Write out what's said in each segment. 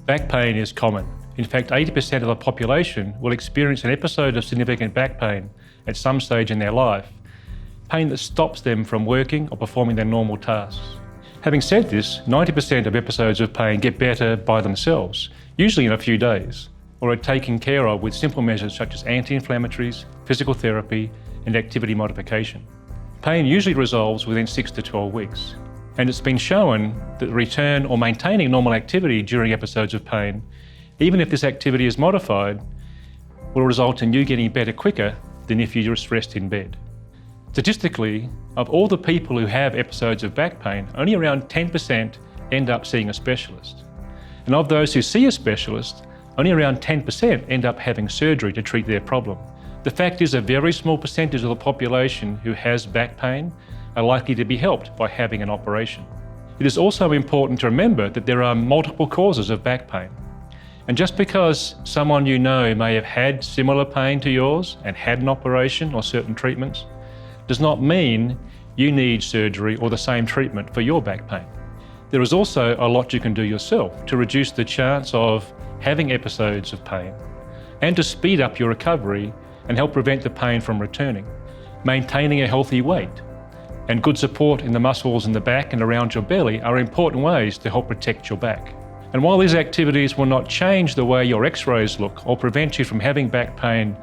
Back pain is common. In fact, 80% of the population will experience an episode of significant back pain at some stage in their life, pain that stops them from working or performing their normal tasks. Having said this, 90% of episodes of pain get better by themselves, usually in a few days, or are taken care of with simple measures such as anti-inflammatories, physical therapy, and activity modification. Pain usually resolves within 6 to 12 weeks. And it's been shown that return or maintaining normal activity during episodes of pain, even if this activity is modified, will result in you getting better quicker than if you just rest in bed. Statistically, of all the people who have episodes of back pain, only around 10% end up seeing a specialist. And of those who see a specialist, only around 10% end up having surgery to treat their problem. The fact is, a very small percentage of the population who has back pain are likely to be helped by having an operation. It is also important to remember that there are multiple causes of back pain. And just because someone you know may have had similar pain to yours and had an operation or certain treatments, does not mean you need surgery or the same treatment for your back pain. There is also a lot you can do yourself to reduce the chance of having episodes of pain and to speed up your recovery and help prevent the pain from returning. Maintaining a healthy weight and good support in the muscles in the back and around your belly are important ways to help protect your back. And while these activities will not change the way your x-rays look or prevent you from having back pain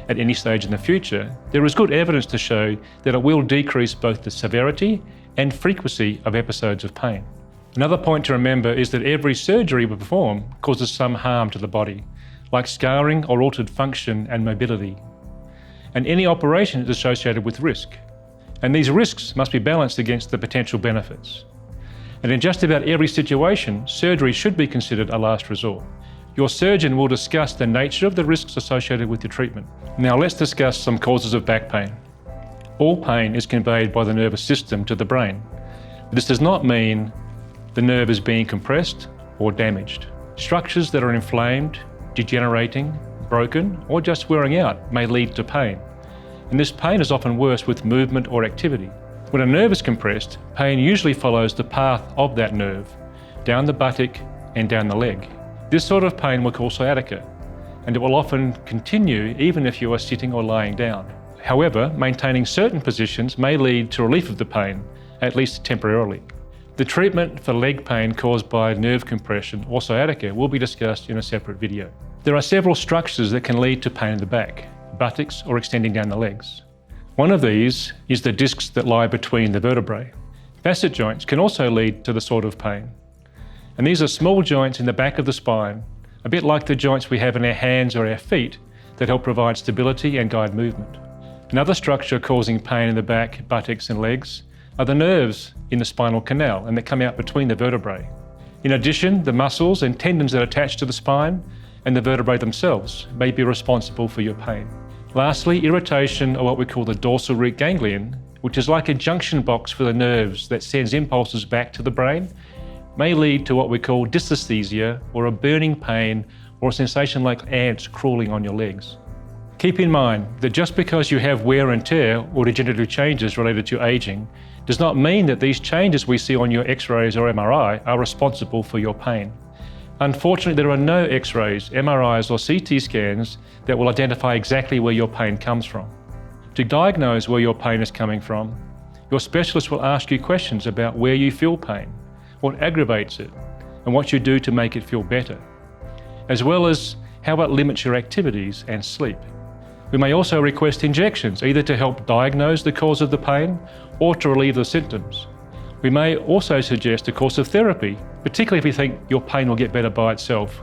at any stage in the future, there is good evidence to show that it will decrease both the severity and frequency of episodes of pain. Another point to remember is that every surgery we perform causes some harm to the body, like scarring or altered function and mobility. And any operation is associated with risk. And these risks must be balanced against the potential benefits. And in just about every situation, surgery should be considered a last resort. Your surgeon will discuss the nature of the risks associated with your treatment. Now let's discuss some causes of back pain. All pain is conveyed by the nervous system to the brain. This does not mean the nerve is being compressed or damaged. Structures that are inflamed, degenerating, broken, or just wearing out may lead to pain. And this pain is often worse with movement or activity. When a nerve is compressed, pain usually follows the path of that nerve, down the buttock and down the leg. This sort of pain we call sciatica, and it will often continue even if you are sitting or lying down. However, maintaining certain positions may lead to relief of the pain, at least temporarily. The treatment for leg pain caused by nerve compression or sciatica will be discussed in a separate video. There are several structures that can lead to pain in the back, buttocks or extending down the legs. One of these is the discs that lie between the vertebrae. Facet joints can also lead to the sort of pain. And these are small joints in the back of the spine, a bit like the joints we have in our hands or our feet that help provide stability and guide movement. Another structure causing pain in the back, buttocks and legs are the nerves in the spinal canal and that come out between the vertebrae. In addition, the muscles and tendons that attach to the spine and the vertebrae themselves may be responsible for your pain. Lastly, irritation of what we call the dorsal root ganglion, which is like a junction box for the nerves that sends impulses back to the brain, may lead to what we call dysesthesia, or a burning pain or a sensation like ants crawling on your legs. Keep in mind that just because you have wear and tear or degenerative changes related to aging does not mean that these changes we see on your x-rays or MRI are responsible for your pain. Unfortunately, there are no x-rays, MRIs or CT scans that will identify exactly where your pain comes from. To diagnose where your pain is coming from, your specialist will ask you questions about where you feel pain, what aggravates it, and what you do to make it feel better, as well as how it limits your activities and sleep. We may also request injections, either to help diagnose the cause of the pain or to relieve the symptoms. We may also suggest a course of therapy, particularly if you think your pain will get better by itself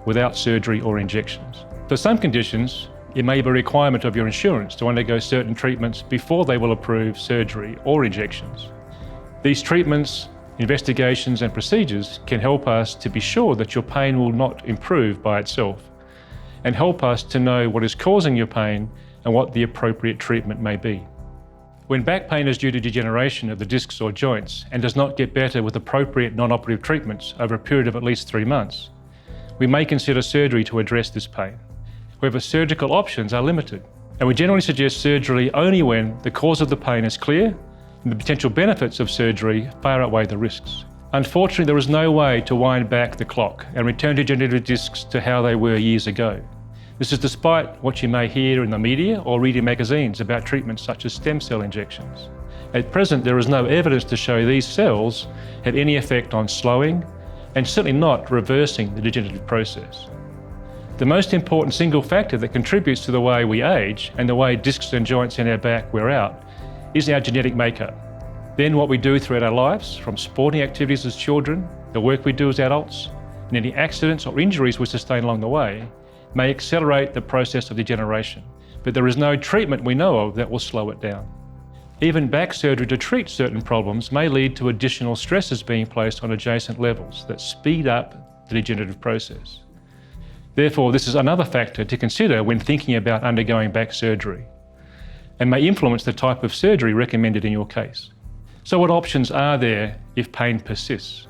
without surgery or injections. For some conditions, it may be a requirement of your insurance to undergo certain treatments before they will approve surgery or injections. These treatments, investigations and procedures can help us to be sure that your pain will not improve by itself and help us to know what is causing your pain and what the appropriate treatment may be. When back pain is due to degeneration of the discs or joints and does not get better with appropriate non-operative treatments over a period of at least 3 months, we may consider surgery to address this pain. However, surgical options are limited, and we generally suggest surgery only when the cause of the pain is clear and the potential benefits of surgery far outweigh the risks. Unfortunately, there is no way to wind back the clock and return degenerative discs to how they were years ago. This is despite what you may hear in the media or read in magazines about treatments such as stem cell injections. At present, there is no evidence to show these cells have any effect on slowing and certainly not reversing the degenerative process. The most important single factor that contributes to the way we age and the way discs and joints in our back wear out is our genetic makeup. Then what we do throughout our lives, from sporting activities as children, the work we do as adults, and any accidents or injuries we sustain along the way, may accelerate the process of degeneration. But there is no treatment we know of that will slow it down. Even back surgery to treat certain problems may lead to additional stresses being placed on adjacent levels that speed up the degenerative process. Therefore, this is another factor to consider when thinking about undergoing back surgery, and may influence the type of surgery recommended in your case. So what options are there if pain persists?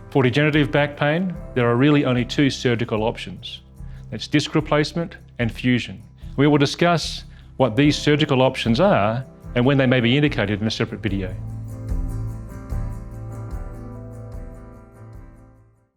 For degenerative back pain, there are really only two surgical options. That's disc replacement and fusion. We will discuss what these surgical options are and when they may be indicated in a separate video.